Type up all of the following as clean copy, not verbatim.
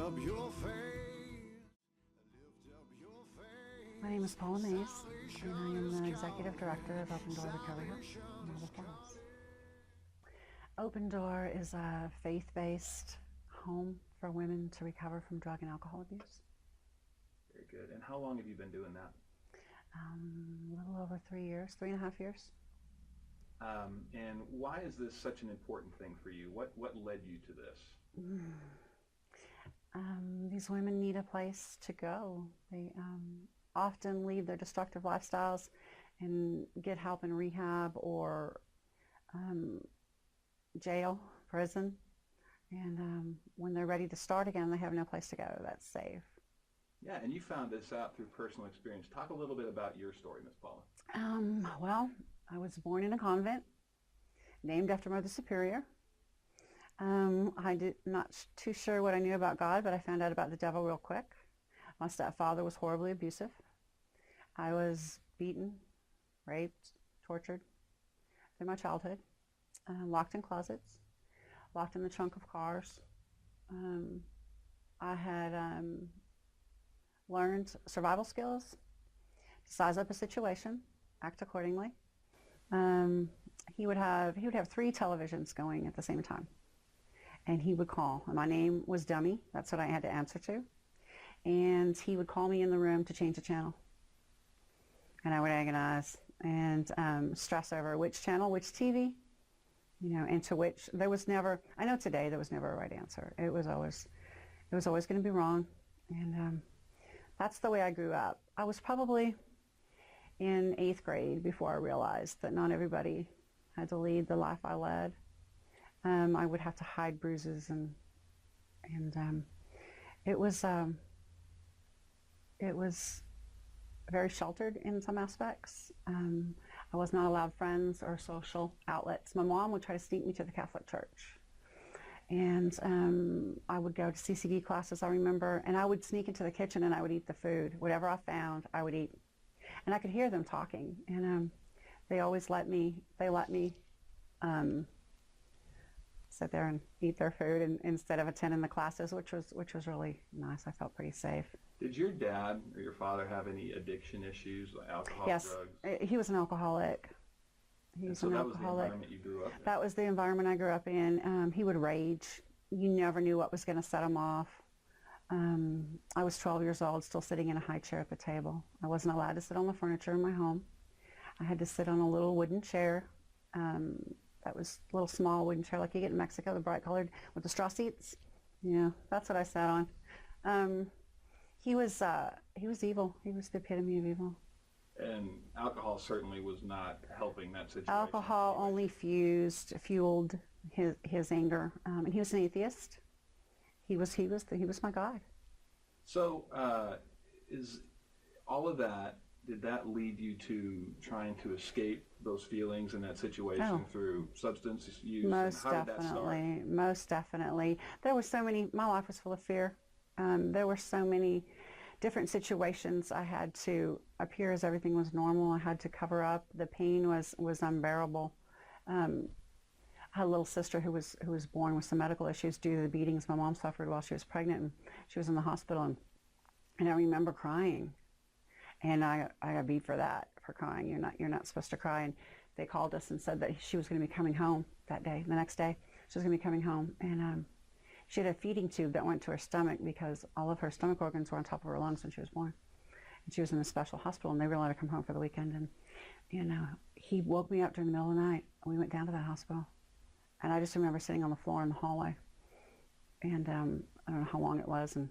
up your face. Lift up your face. My name is Paula Mays, and I am the Executive Director of Open Door Recovery House in Marble Falls. Open Door is a faith-based home for women to recover from drug and alcohol abuse. Very good. And how long have you been doing that? A little over 3 years, 3.5 years. And why is this such an important thing for you? What led you to this? These women need a place to go. They often leave their destructive lifestyles and get help in rehab or jail, prison. And when they're ready to start again, they have no place to go that's safe. Yeah, and you found this out through personal experience. Talk a little bit about your story, Miss Paula. Well, I was born in a convent, named after Mother Superior. I did not too sure what I knew about God, but I found out about the devil real quick. My stepfather was horribly abusive. I was beaten, raped, tortured through my childhood, locked in closets, locked in the trunk of cars. I had learned survival skills, size up a situation, act accordingly. He would have 3 televisions going at the same time, and he would call. And my name was Dummy. That's what I had to answer to. And he would call me in the room to change the channel, and I would agonize and stress over which channel, which TV, and to which there was never. I know today there was never a right answer. It was always going to be wrong, and that's the way I grew up. I was probably in 8th grade before I realized that not everybody had to lead the life I led. I would have to hide bruises, and it was very sheltered in some aspects. I was not allowed friends or social outlets. My mom would try to sneak me to the Catholic Church. And I would go to CCD classes, I remember, and I would sneak into the kitchen and I would eat the food. Whatever I found, I would eat. And I could hear them talking, and they always let me sit there and eat their food instead of attending the classes, which was really nice. I felt pretty safe. Did your dad or your father have any addiction issues, like alcohol, yes, drugs? He was an alcoholic. He was so an that alcoholic. was the environment you grew up in? That was the environment I grew up in. He would rage. You never knew what was going to set him off. I was 12 years old, still sitting in a high chair at the table. I wasn't allowed to sit on the furniture in my home. I had to sit on a little wooden chair. That was a little small wooden chair like you get in Mexico, the bright colored with the straw seats. Yeah, that's what I sat on. He was evil. He was the epitome of evil. And alcohol certainly was not helping that situation. Alcohol only fueled his anger, and he was an atheist. He was my God. So, is all of that? Did that lead you to trying to escape those feelings in that situation through substance use? Most definitely. Most definitely. There were so many. My life was full of fear. There were so many different situations I had to appear as everything was normal. I had to cover up. The pain was unbearable. I had a little sister who was born with some medical issues due to the beatings my mom suffered while she was pregnant, and she was in the hospital, and I remember crying, and I got beat for that, for crying. You're not supposed to cry. And they called us and said that she was going to be coming home that day. The next day she was going to be coming home, and she had a feeding tube that went to her stomach because all of her stomach organs were on top of her lungs when she was born. And she was in a special hospital, and they wouldn't let her come home for the weekend. And he woke me up during the middle of the night. We went down to that hospital, and I just remember sitting on the floor in the hallway. And I don't know how long it was, and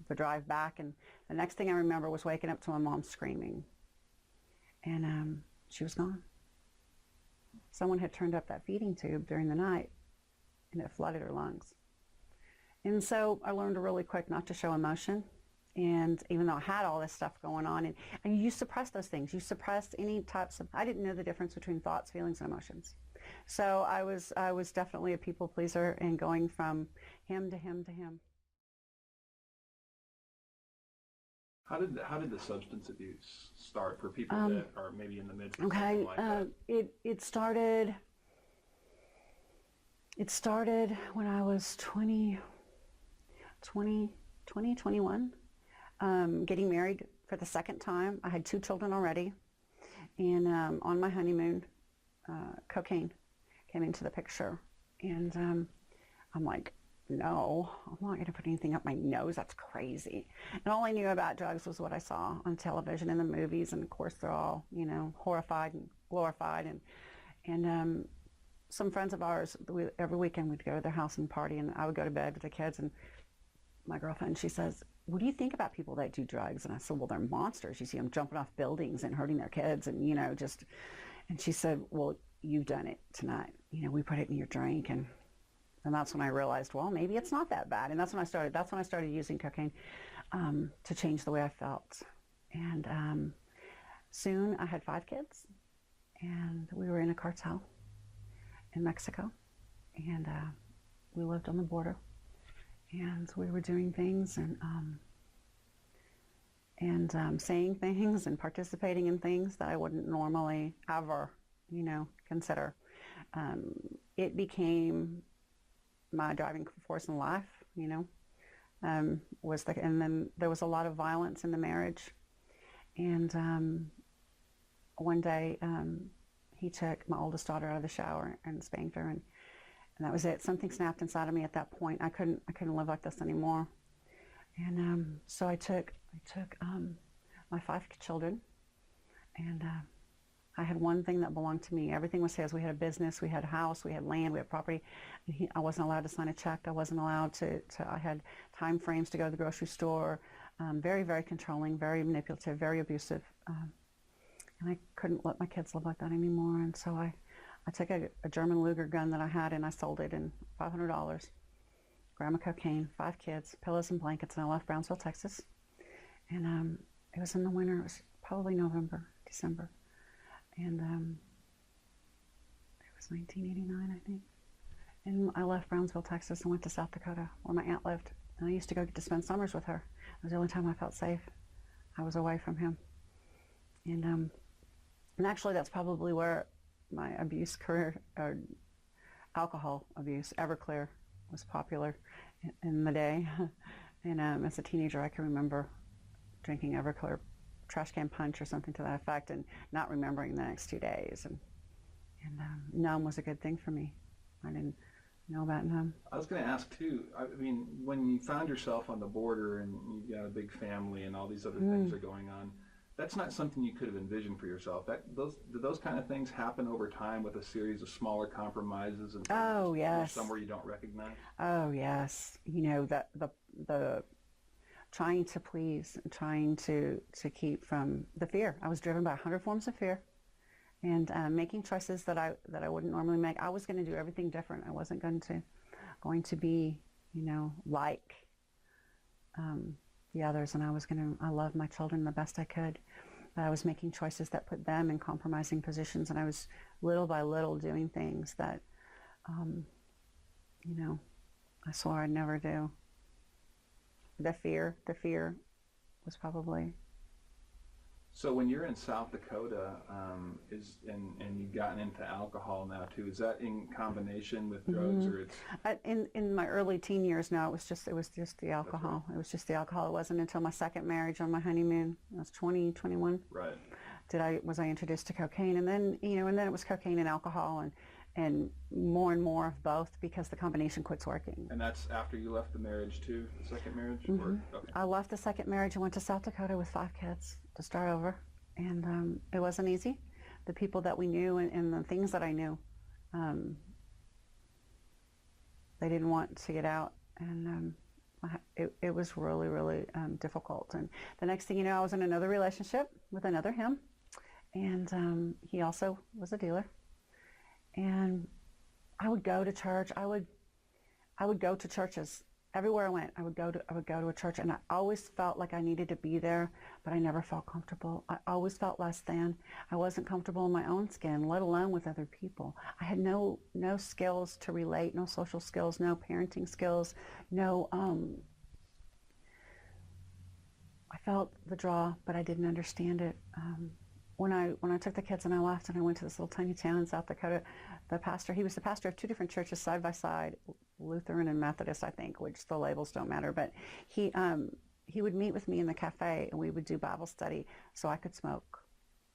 the drive back. And the next thing I remember was waking up to my mom screaming, and she was gone. Someone had turned up that feeding tube during the night, and it flooded her lungs. And so I learned really quick not to show emotion. And even though I had all this stuff going on, and you suppress those things. You suppress any types of, I didn't know the difference between thoughts, feelings, and emotions. So I was definitely a people pleaser, and going from him to him to him. How did the substance abuse start for people that are maybe in the midst of something like that? It started when I was 20 2021, getting married for the second time. I had 2 children already, and on my honeymoon, cocaine came into the picture, and I'm like, no, I'm not going to put anything up my nose. That's crazy. And all I knew about drugs was what I saw on television and the movies, and of course they're all, you know, horrified and glorified. And some friends of ours, every weekend we'd go to their house and party, and I would go to bed with the kids, and my girlfriend, she says, what do you think about people that do drugs? And I said, well, they're monsters. You see them jumping off buildings and hurting their kids, and, you know, just, and she said, well, you've done it tonight. You know, we put it in your drink, and that's when I realized, well, maybe it's not that bad. And that's when I started using cocaine to change the way I felt. And soon I had 5 kids, and we were in a cartel in Mexico, and we lived on the border, and we were doing things and saying things and participating in things that I wouldn't normally ever, you know, consider. It became my driving force in life, you know, and then there was a lot of violence in the marriage. And one day he took my oldest daughter out of the shower and spanked her, and that was it. Something snapped inside of me at that point. I couldn't live like this anymore. And so I took my 5 children, and I had one thing that belonged to me. Everything was his. We had a business, we had a house, we had land, we had property. And I wasn't allowed to sign a check. I wasn't allowed to I had time frames to go to the grocery store. Very, very controlling, very manipulative, very abusive. And I couldn't let my kids live like that anymore. And so I took a German Luger gun that I had, and I sold it in $500, gram of cocaine, 5 kids, pillows and blankets, and I left Brownsville, Texas. And it was in the winter. It was probably November, December. And it was 1989, I think. And I left Brownsville, Texas, and went to South Dakota, where my aunt lived. And I used to go get to spend summers with her. It was the only time I felt safe. I was away from him. And actually, that's probably where my abuse career, alcohol abuse, Everclear, was popular in the day. And as a teenager, I can remember drinking Everclear trash can punch or something to that effect, and not remembering the next 2 days. And numb was a good thing for me. I didn't know about numb. I was going to ask too, I mean, when you found yourself on the border and you've got a big family and all these other things are going on, that's not something you could have envisioned for yourself. Did those kind of things happen over time with a series of smaller compromises and things, yes, somewhere you don't recognize? Oh yes, you know, the trying to please, trying to keep from the fear. I was driven by 100 forms of fear, and making choices that I wouldn't normally make. I was going to do everything different. I wasn't going to be, you know, like the others, and I loved my children the best I could, but I was making choices that put them in compromising positions, and I was little by little doing things that, you know, I swore I'd never do. The fear was probably. So when you're in South Dakota, and you've gotten into alcohol now too, is that in combination with drugs, or it's? In my early teen years, no, it was just the alcohol. Right. It was just the alcohol. It wasn't until my second marriage on my honeymoon, I was 21. Right. Was I introduced to cocaine, and then it was cocaine and alcohol, and more of both, because the combination quits working. And that's after you left the marriage too, the second marriage? Mm-hmm. Okay. I left the second marriage and went to South Dakota with 5 kids to start over. And it wasn't easy. The people that we knew and the things that I knew, they didn't want to get out. And it was really, really difficult. And the next thing you know, I was in another relationship with another him. And he also was a dealer. And I would go to church. I would go to churches everywhere I went. I would go to a church, and I always felt like I needed to be there, but I never felt comfortable. I always felt less than. I wasn't comfortable in my own skin, let alone with other people. I had no skills to relate, no social skills, no parenting skills, no. I felt the draw, but I didn't understand it. When I took the kids and I left and I went to this little tiny town in South Dakota, he was the pastor of 2 different churches side by side, Lutheran and Methodist, I think, which the labels don't matter. But he would meet with me in the cafe, and we would do Bible study so I could smoke,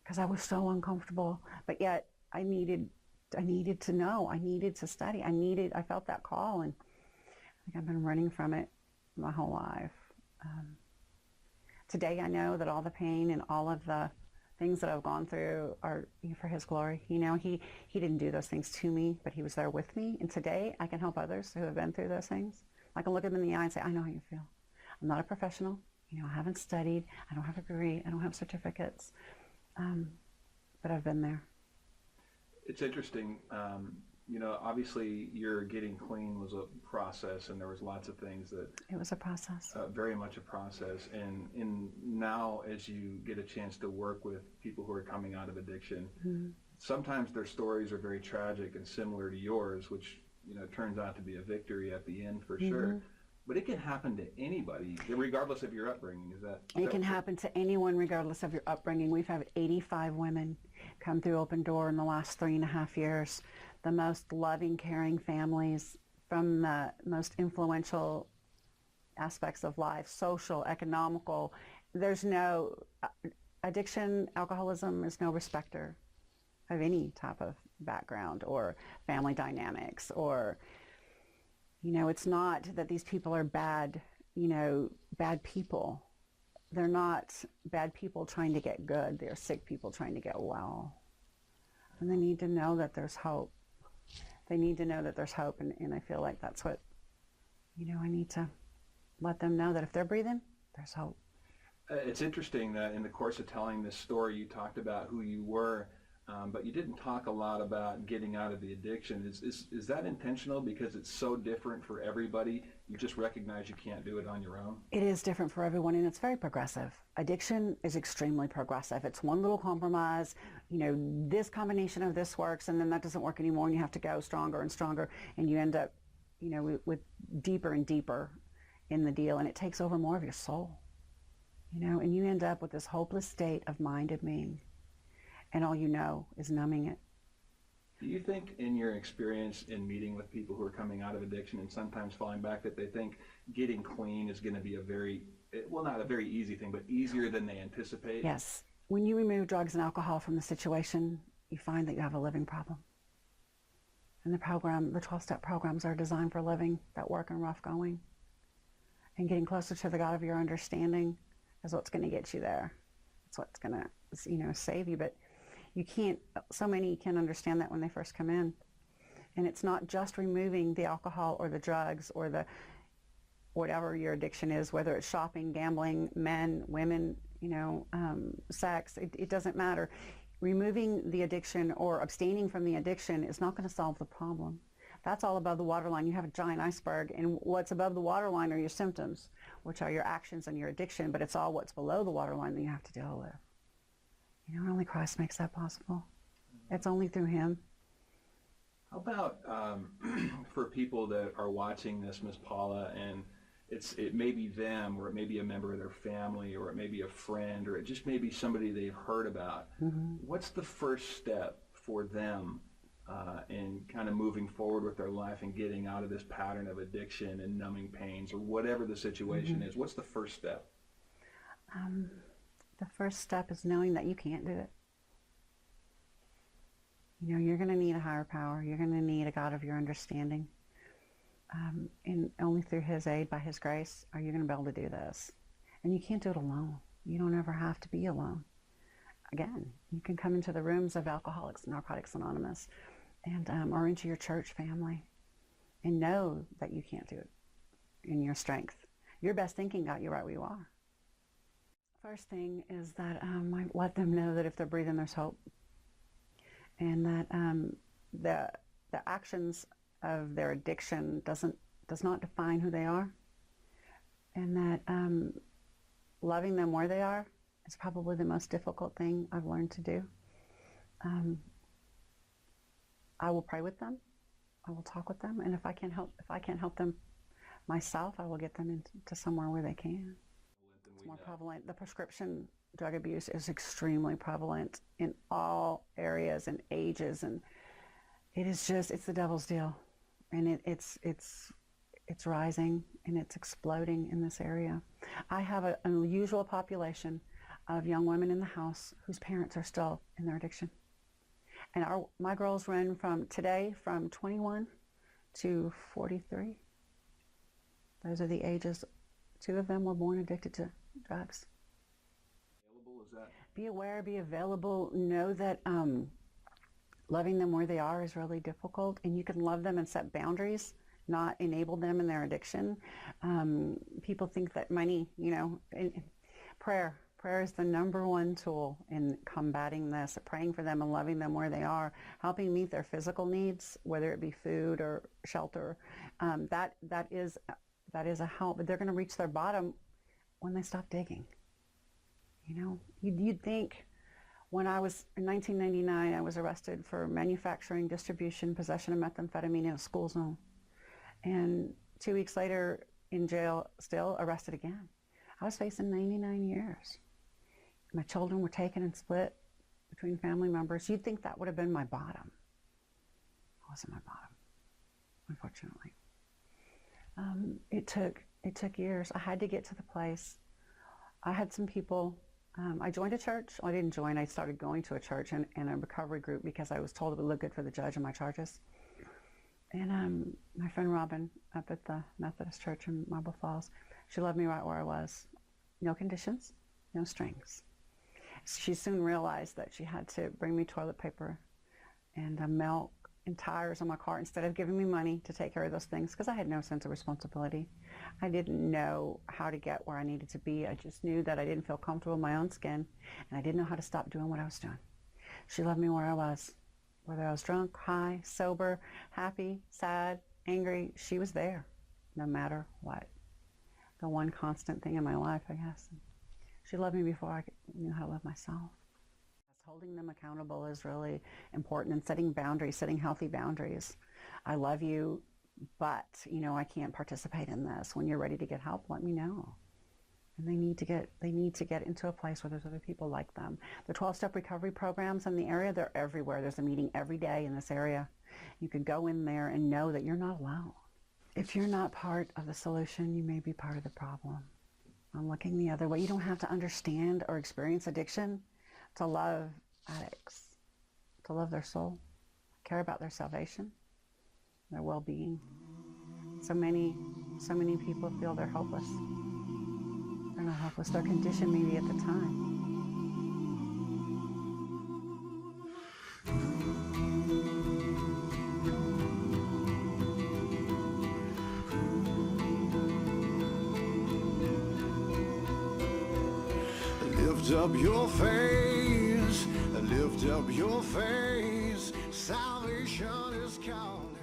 because I was so uncomfortable. But yet I needed to know. I needed to study. I felt that call, and I think I've been running from it my whole life. Today I know that all the pain and all of the things that I've gone through are for his glory. You know, he didn't do those things to me, but he was there with me. And today I can help others who have been through those things. I can look at them in the eye and say, I know how you feel. I'm not a professional. You know, I haven't studied. I don't have a degree. I don't have certificates. But I've been there. It's interesting. You know, obviously your getting clean was a process, and there was lots of things that... It was a process. Very much a process. And now as you get a chance to work with people who are coming out of addiction, sometimes their stories are very tragic and similar to yours, which, you know, turns out to be a victory at the end for sure. But it can happen to anybody, regardless of your upbringing. It can happen to anyone, regardless of your upbringing. We've had 85 women come through Open Door in the last 3.5 years. The most loving, caring families from the most influential aspects of life, social, economical. There's no addiction, alcoholism is no respecter of any type of background or family dynamics, or, you know, it's not that these people are bad, you know, bad people. They're not bad people trying to get good. They're sick people trying to get well. And they need to know that there's hope. They need to know that there's hope, and I feel like that's what, you know, I need to let them know that if they're breathing, there's hope. It's interesting that in the course of telling this story, you talked about who you were, but you didn't talk a lot about getting out of the addiction. Is that intentional because it's so different for everybody? You just recognize you can't do it on your own? It is different for everyone, and it's very progressive. Addiction is extremely progressive. It's one little compromise, you know, this combination of this works, and then that doesn't work anymore, and you have to go stronger and stronger, and you end up, you know, with deeper and deeper in the deal, and it takes over more of your soul, you know, and you end up with this hopeless state of mind and being, and all you know is numbing it. Do you think, in your experience in meeting with people who are coming out of addiction and sometimes falling back, that they think getting clean is going to be a very, well, not a very easy thing, but easier than they anticipate? Yes. When you remove drugs and alcohol from the situation, you find that you have a living problem. And the 12-step programs are designed for living that work and rough going. And getting closer to the God of your understanding is what's going to get you there. It's what's going to, you know, save you. But you can't, so many can understand that when they first come in. And it's not just removing the alcohol or the drugs or the whatever your addiction is, whether it's shopping, gambling, men, women, you know, sex, it doesn't matter. Removing the addiction or abstaining from the addiction is not going to solve the problem. That's all above the waterline. You have a giant iceberg, and what's above the waterline are your symptoms, which are your actions and your addiction, but it's all what's below the waterline that you have to deal with. You know, only Christ makes that possible. It's only through him. How about for people that are watching this, Miss Paula, and it may be them, or it may be a member of their family, or it may be a friend, or it just may be somebody they've heard about. What's the first step for them in kind of moving forward with their life and getting out of this pattern of addiction and numbing pains, or whatever the situation is? What's the first step? The first step is knowing that you can't do it. You know, you're going to need a higher power. You're going to need a God of your understanding. And only through his aid, by his grace, are you going to be able to do this. And you can't do it alone. You don't ever have to be alone. Again, you can come into the rooms of Alcoholics and Narcotics Anonymous, and or into your church family, and know that you can't do it in your strength. Your best thinking got you right where you are. First thing is that I let them know that if they're breathing, there's hope. And that the actions of their addiction does not define who they are, and that loving them where they are is probably the most difficult thing I've learned to do. I will pray with them, I will talk with them, and if I can't help them myself, I will get them into somewhere where they can. It's more prevalent. The prescription drug abuse is extremely prevalent in all areas and ages, and it's the devil's deal. And it's it's rising and it's exploding in this area. I have an unusual population of young women in the house whose parents are still in their addiction. And my girls run from 21 to 43. Those are the ages. 2 of them were born addicted to drugs. Available, is that? Be aware, be available, know that loving them where they are is really difficult, and you can love them and set boundaries, not enable them in their addiction. People think that money, prayer is the #1 tool in combating this, praying for them and loving them where they are, helping meet their physical needs, whether it be food or shelter. That is a help, but they're going to reach their bottom when they stop digging. You'd think. When I was in 1999, I was arrested for manufacturing, distribution, possession of methamphetamine in a school zone. And 2 weeks later, in jail, still arrested again. I was facing 99 years. My children were taken and split between family members. You'd think that would have been my bottom. It wasn't my bottom, unfortunately. It took years. I had to get to the place. I had some people. I joined a church. Well, I didn't join. I started going to a church and a recovery group because I was told it would look good for the judge and my charges. And my friend Robin up at the Methodist Church in Marble Falls, she loved me right where I was. No conditions, no strings. She soon realized that she had to bring me toilet paper and milk and tires on my car instead of giving me money to take care of those things, because I had no sense of responsibility. I didn't know how to get where I needed to be. I just knew that I didn't feel comfortable in my own skin, and I didn't know how to stop doing what I was doing. She loved me where I was. Whether I was drunk, high, sober, happy, sad, angry, she was there, no matter what. The one constant thing in my life, I guess. She loved me before I knew how to love myself. Holding them accountable is really important, and setting boundaries, setting healthy boundaries. I love you, but I can't participate in this. When you're ready to get help, let me know. And they need to get into a place where there's other people like them. The 12-step recovery programs in the area, they're everywhere. There's a meeting every day in this area. You could go in there and know that you're not alone. If you're not part of the solution, you may be part of the problem. I'm looking the other way. You don't have to understand or experience addiction to love addicts, to love their soul, care about their salvation, their well-being. So many people feel they're hopeless. They're not hopeless. They're conditioned maybe at the time. Lift up your face, lift up your face. Salvation is calling.